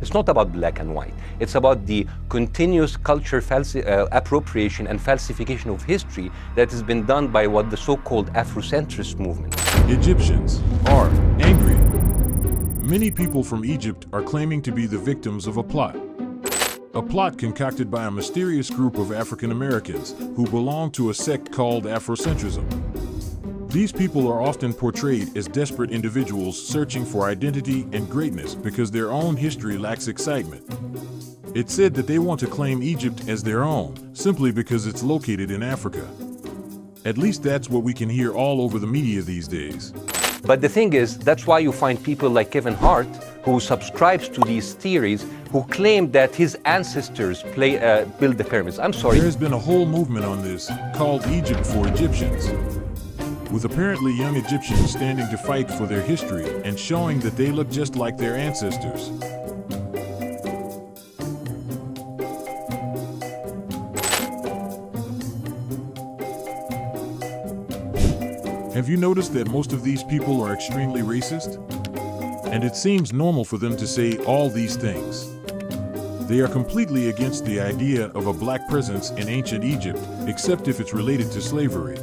It's not about black and white. It's about the continuous culture appropriation and falsification of history that has been done by what the so-called Afrocentrist movement. Egyptians are angry. Many people from Egypt are claiming to be the victims of a plot. A plot concocted by a mysterious group of African Americans who belong to a sect called Afrocentrism. These people are often portrayed as desperate individuals searching for identity and greatness because their own history lacks excitement. It's said that they want to claim Egypt as their own simply because it's located in Africa. At least that's what we can hear all over the media these days. But the thing is, that's why you find people like Kevin Hart, who subscribes to these theories, who claim that his ancestors built the pyramids. I'm sorry. There's been a whole movement on this called Egypt for Egyptians, with apparently young Egyptians standing to fight for their history and showing that they look just like their ancestors. Have you noticed that most of these people are extremely racist? And it seems normal for them to say all these things. They are completely against the idea of a black presence in ancient Egypt, except if it's related to slavery.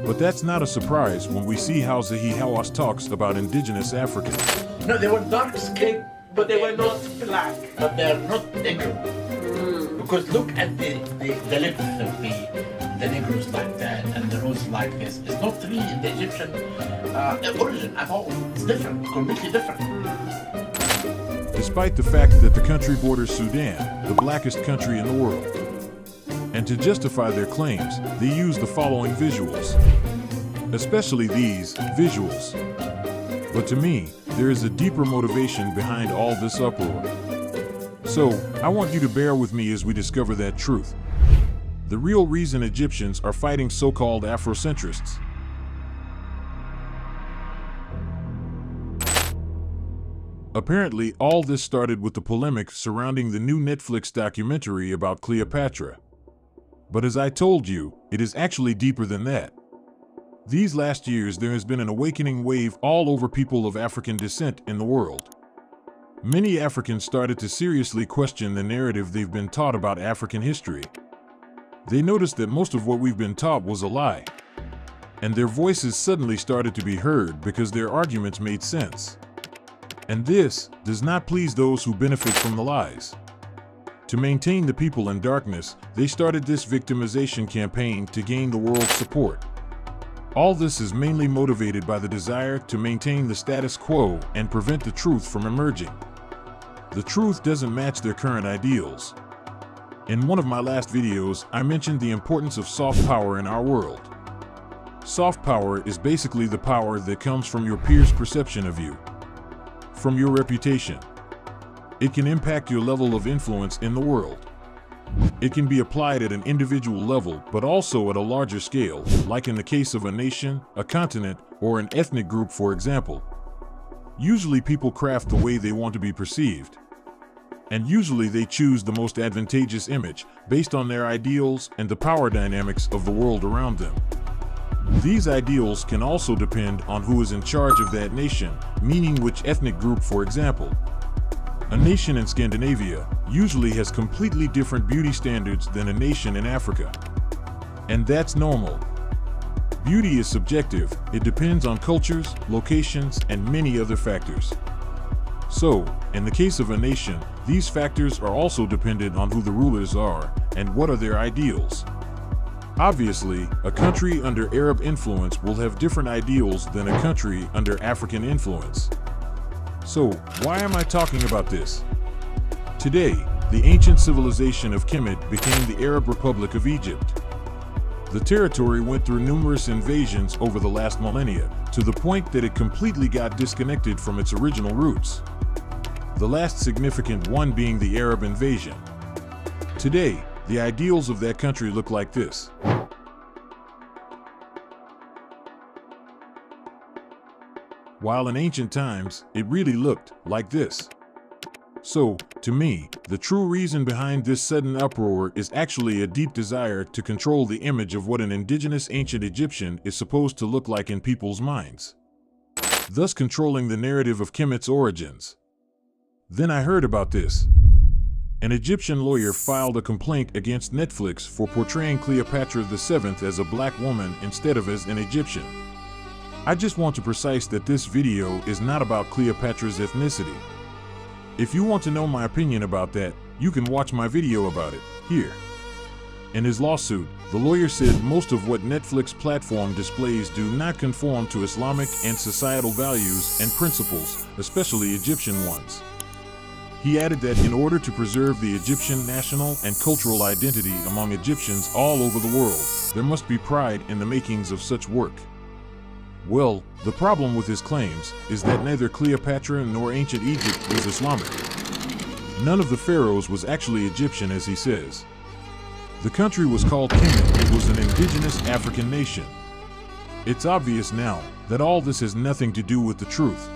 But that's not a surprise when we see how Zahi Hawass talks about indigenous Africans. No, they were dark skinned, but they were not black. But they are not Negro. Because look at the lips of the Negroes like that and the rose like this. It's not really in the Egyptian origin at all. It's different, completely different. Despite the fact that the country borders Sudan, the blackest country in the world. And to justify their claims, they use the following visuals. Especially these visuals. But to me, there is a deeper motivation behind all this uproar. So, I want you to bear with me as we discover that truth. The real reason Egyptians are fighting so-called Afrocentrists. Apparently, all this started with the polemic surrounding the new Netflix documentary about Cleopatra. But as I told you, it is actually deeper than that. These last years, there has been an awakening wave all over people of African descent in the world. Many Africans started to seriously question the narrative they've been taught about African history. They noticed that most of what we've been taught was a lie. And their voices suddenly started to be heard because their arguments made sense. And this does not please those who benefit from the lies. To maintain the people in darkness, they started this victimization campaign to gain the world's support. All this is mainly motivated by the desire to maintain the status quo and prevent the truth from emerging. The truth doesn't match their current ideals. In one of my last videos, I mentioned the importance of soft power in our world. Soft power is basically the power that comes from your peers' perception of you, from your reputation. It can impact your level of influence in the world. It can be applied at an individual level, but also at a larger scale, like in the case of a nation, a continent, or an ethnic group, for example. Usually people craft the way they want to be perceived. And usually they choose the most advantageous image based on their ideals and the power dynamics of the world around them. These ideals can also depend on who is in charge of that nation, meaning which ethnic group, for example. A nation in Scandinavia usually has completely different beauty standards than a nation in Africa. And that's normal. Beauty is subjective. It depends on cultures, locations, and many other factors. So, in the case of a nation, these factors are also dependent on who the rulers are and what are their ideals. Obviously, a country under Arab influence will have different ideals than a country under African influence. So, why am I talking about this? Today, the ancient civilization of Kemet became the Arab Republic of Egypt. The territory went through numerous invasions over the last millennia, to the point that it completely got disconnected from its original roots. The last significant one being the Arab invasion. Today, the ideals of that country look like this. While in ancient times, it really looked like this. So, to me, the true reason behind this sudden uproar is actually a deep desire to control the image of what an indigenous ancient Egyptian is supposed to look like in people's minds, thus controlling the narrative of Kemet's origins. Then I heard about this. An Egyptian lawyer filed a complaint against Netflix for portraying Cleopatra VII as a black woman instead of as an Egyptian. I just want to precise that this video is not about Cleopatra's ethnicity. If you want to know my opinion about that, you can watch my video about it, here. In his lawsuit, the lawyer said most of what Netflix platform displays do not conform to Islamic and societal values and principles, especially Egyptian ones. He added that in order to preserve the Egyptian national and cultural identity among Egyptians all over the world, there must be pride in the makings of such work. Well, the problem with his claims is that neither Cleopatra nor ancient Egypt was Islamic. None of the pharaohs was actually Egyptian, as he says. The country was called Kemet. It was an indigenous African nation. It's obvious now that all this has nothing to do with the truth.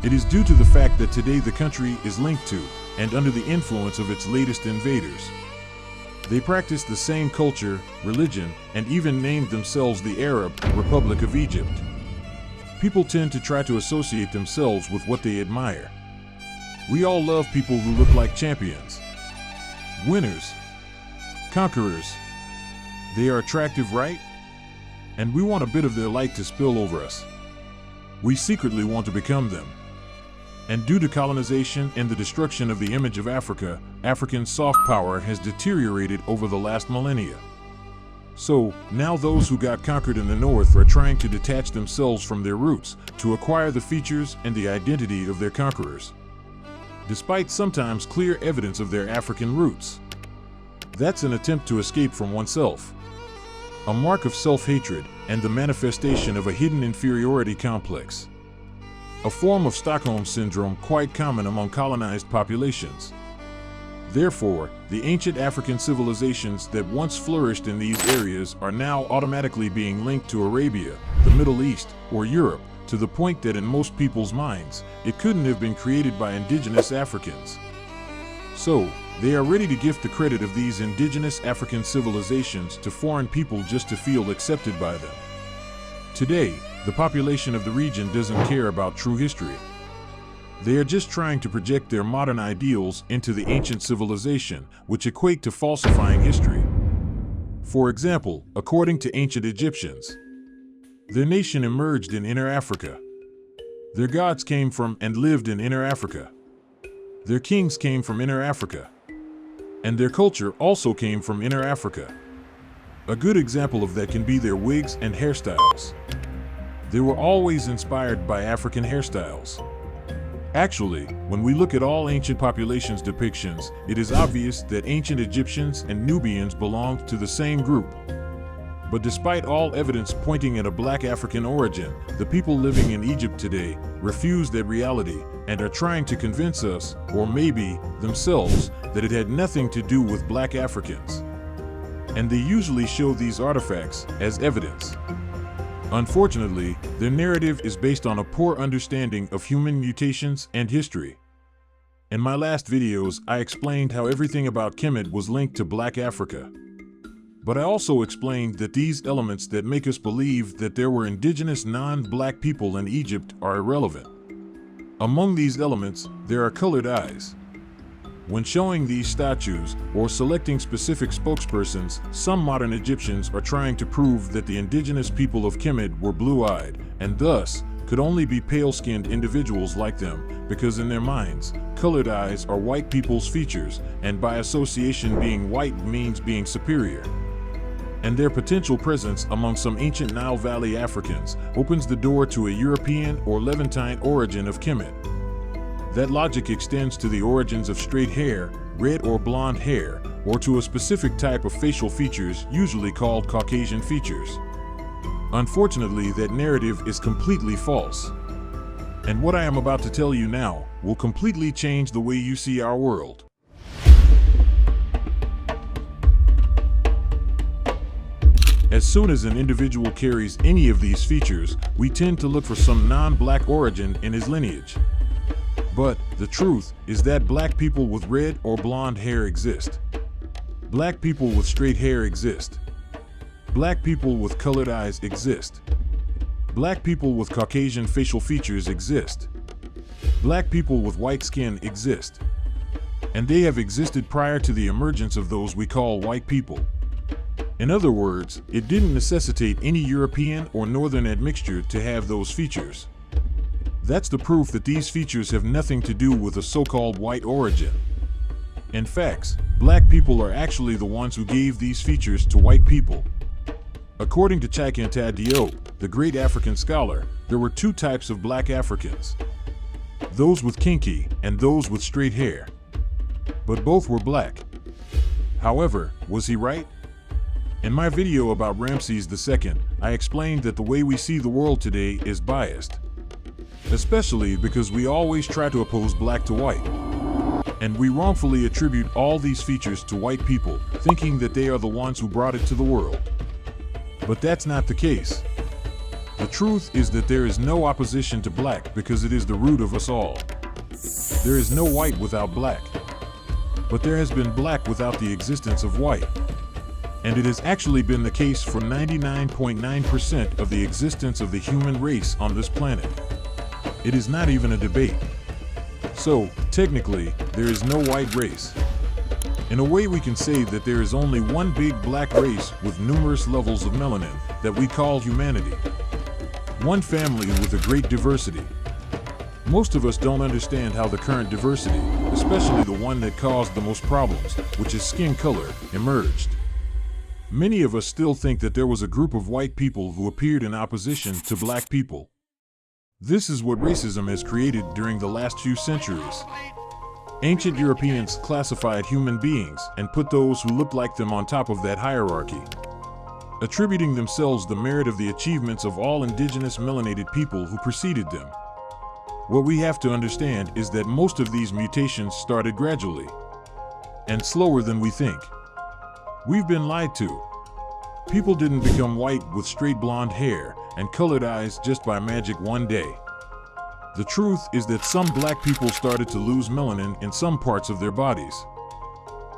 It is due to the fact that today the country is linked to and under the influence of its latest invaders. They practice the same culture, religion, and even named themselves the Arab Republic of Egypt. People tend to try to associate themselves with what they admire. We all love people who look like champions, winners, conquerors. They are attractive, right? And we want a bit of their light to spill over us. We secretly want to become them. And due to colonization and the destruction of the image of Africa, African soft power has deteriorated over the last millennia. So, now those who got conquered in the north are trying to detach themselves from their roots to acquire the features and the identity of their conquerors, despite sometimes clear evidence of their African roots. That's an attempt to escape from oneself, a mark of self-hatred and the manifestation of a hidden inferiority complex. A form of Stockholm Syndrome quite common among colonized populations. Therefore, the ancient African civilizations that once flourished in these areas are now automatically being linked to Arabia, the Middle East, or Europe, to the point that in most people's minds, it couldn't have been created by indigenous Africans. So, they are ready to gift the credit of these indigenous African civilizations to foreign people just to feel accepted by them. Today, the population of the region doesn't care about true history. They are just trying to project their modern ideals into the ancient civilization, which equate to falsifying history. For example, according to ancient Egyptians, their nation emerged in Inner Africa. Their gods came from and lived in Inner Africa. Their kings came from Inner Africa. And their culture also came from Inner Africa. A good example of that can be their wigs and hairstyles. They were always inspired by African hairstyles. Actually, when we look at all ancient populations' depictions, it is obvious that ancient Egyptians and Nubians belonged to the same group. But despite all evidence pointing at a black African origin, the people living in Egypt today refuse that reality and are trying to convince us, or maybe themselves, that it had nothing to do with black Africans. And they usually show these artifacts as evidence. Unfortunately, their narrative is based on a poor understanding of human mutations and history. In my last videos, I explained how everything about Kemet was linked to Black Africa. But I also explained that these elements that make us believe that there were indigenous non-black people in Egypt are irrelevant. Among these elements, there are colored eyes. When showing these statues or selecting specific spokespersons, some modern Egyptians are trying to prove that the indigenous people of Kemet were blue-eyed and thus could only be pale-skinned individuals like them because in their minds, colored eyes are white people's features and by association being white means being superior. And their potential presence among some ancient Nile Valley Africans opens the door to a European or Levantine origin of Kemet. That logic extends to the origins of straight hair, red or blonde hair, or to a specific type of facial features usually called Caucasian features. Unfortunately, that narrative is completely false. And what I am about to tell you now will completely change the way you see our world. As soon as an individual carries any of these features, we tend to look for some non-black origin in his lineage. But the truth is that black people with red or blonde hair exist. Black people with straight hair exist. Black people with colored eyes exist. Black people with Caucasian facial features exist. Black people with white skin exist, and they have existed prior to the emergence of those we call white people. In other words, it didn't necessitate any European or Northern admixture to have those features. That's the proof that these features have nothing to do with a so-called white origin. In fact, black people are actually the ones who gave these features to white people. According to Chikanta Diop, the great African scholar, there were two types of black Africans: those with kinky and those with straight hair. But both were black. However, was he right? In my video about Ramses II, I explained that the way we see the world today is biased, especially because we always try to oppose black to white. And we wrongfully attribute all these features to white people, thinking that they are the ones who brought it to the world. But that's not the case. The truth is that there is no opposition to black because it is the root of us all. There is no white without black. But there has been black without the existence of white. And it has actually been the case for 99.9% of the existence of the human race on this planet. It is not even a debate. So, technically, there is no white race. In a way, we can say that there is only one big black race with numerous levels of melanin that we call humanity. One family with a great diversity. Most of us don't understand how the current diversity, especially the one that caused the most problems, which is skin color, emerged. Many of us still think that there was a group of white people who appeared in opposition to black people. This is what racism has created during the last few centuries. Ancient Europeans classified human beings and put those who looked like them on top of that hierarchy, attributing themselves the merit of the achievements of all indigenous melanated people who preceded them. What we have to understand is that most of these mutations started gradually and slower than we think. We've been lied to. People didn't become white with straight blonde hair and colored eyes just by magic one day. The truth is that some black people started to lose melanin in some parts of their bodies,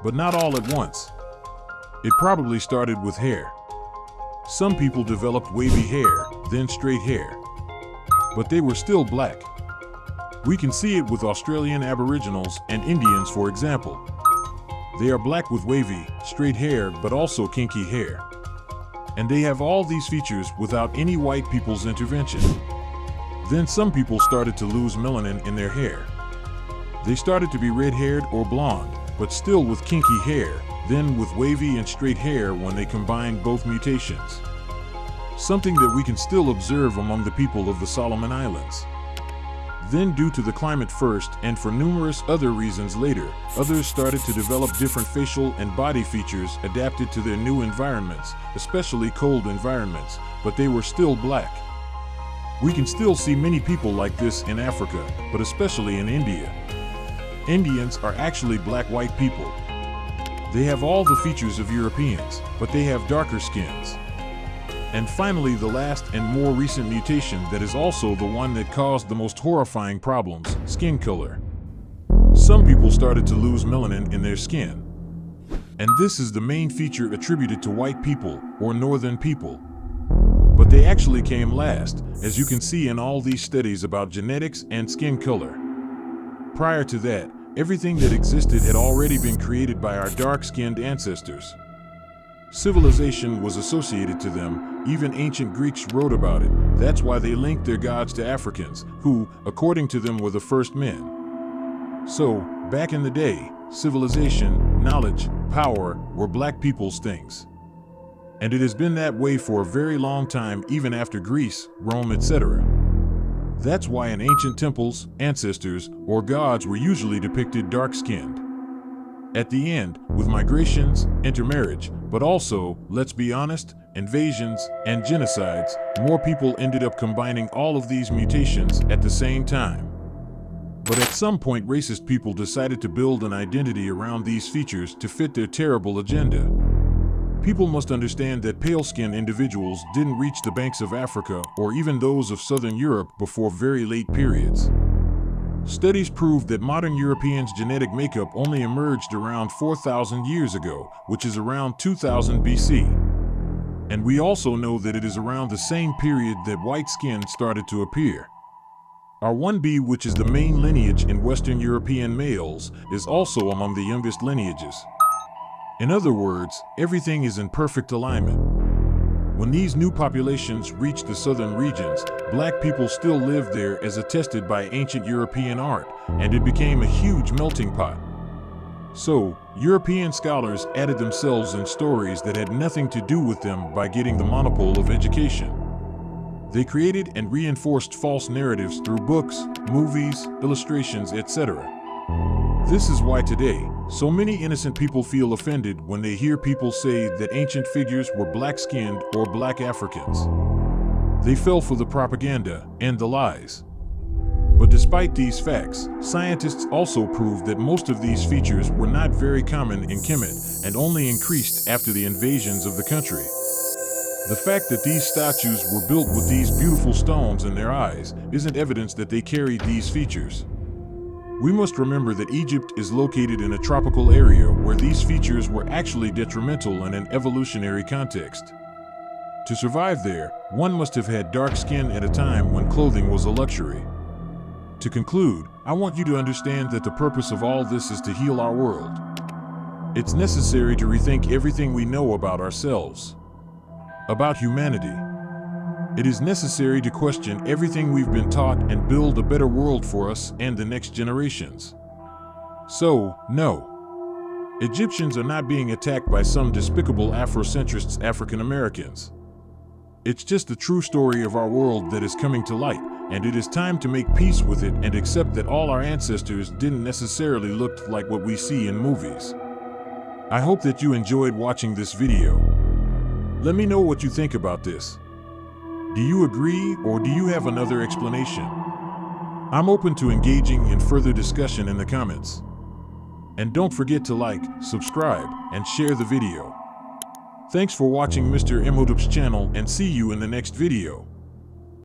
but not all at once. It probably started with hair. Some people developed wavy hair, then straight hair, but they were still black. We can see it with Australian Aboriginals and Indians, for example. They are black with wavy, straight hair, but also kinky hair. And they have all these features without any white people's intervention. Then some people started to lose melanin in their hair. They started to be red-haired or blonde, but still with kinky hair, then with wavy and straight hair when they combined both mutations. Something that we can still observe among the people of the Solomon Islands. Then, due to the climate first and for numerous other reasons later, others started to develop different facial and body features adapted to their new environments, especially cold environments, but they were still black. We can still see many people like this in Africa, but especially in India. Indians are actually black-white people. They have all the features of Europeans, but they have darker skins. And finally, the last and more recent mutation that is also the one that caused the most horrifying problems, skin color. Some people started to lose melanin in their skin. And this is the main feature attributed to white people or northern people. But they actually came last, as you can see in all these studies about genetics and skin color. Prior to that, everything that existed had already been created by our dark-skinned ancestors. Civilization was associated to them. Even ancient Greeks wrote about it. That's why they linked their gods to Africans, who, according to them, were the first men. So, back in the day, civilization, knowledge, power were black people's things. And it has been that way for a very long time, even after Greece, Rome, etc. That's why in ancient temples, ancestors, or gods were usually depicted dark-skinned. At the end, with migrations, intermarriage, but also, let's be honest, invasions and genocides, more people ended up combining all of these mutations at the same time. But at some point, racist people decided to build an identity around these features to fit their terrible agenda. People must understand that pale-skinned individuals didn't reach the banks of Africa or even those of Southern Europe before very late periods. Studies prove that modern Europeans' genetic makeup only emerged around 4,000 years ago, which is around 2000 BC. And we also know that it is around the same period that white skin started to appear. Our 1b, which is the main lineage in Western European males, is also among the youngest lineages. In other words, everything is in perfect alignment. When these new populations reached the southern regions, black people still lived there as attested by ancient European art, and it became a huge melting pot. So, European scholars added themselves in stories that had nothing to do with them by getting the monopole of education. They created and reinforced false narratives through books, movies, illustrations, etc. This is why today, so many innocent people feel offended when they hear people say that ancient figures were black-skinned or black Africans. They fell for the propaganda and the lies. But despite these facts, scientists also proved that most of these features were not very common in Kemet and only increased after the invasions of the country. The fact that these statues were built with these beautiful stones in their eyes isn't evidence that they carried these features. We must remember that Egypt is located in a tropical area where these features were actually detrimental in an evolutionary context. To survive there, one must have had dark skin at a time when clothing was a luxury. To conclude, I want you to understand that the purpose of all this is to heal our world. It's necessary to rethink everything we know about ourselves, about humanity. It is necessary to question everything we've been taught and build a better world for us and the next generations. So, no. Egyptians are not being attacked by some despicable Afrocentrists African Americans. It's just the true story of our world that is coming to light, and it is time to make peace with it and accept that all our ancestors didn't necessarily look like what we see in movies. I hope that you enjoyed watching this video. Let me know what you think about this. Do you agree, or do you have another explanation? I'm open to engaging in further discussion in the comments. And don't forget to like, subscribe, and share the video. Thanks for watching Mr. Imhotep's channel, and see you in the next video.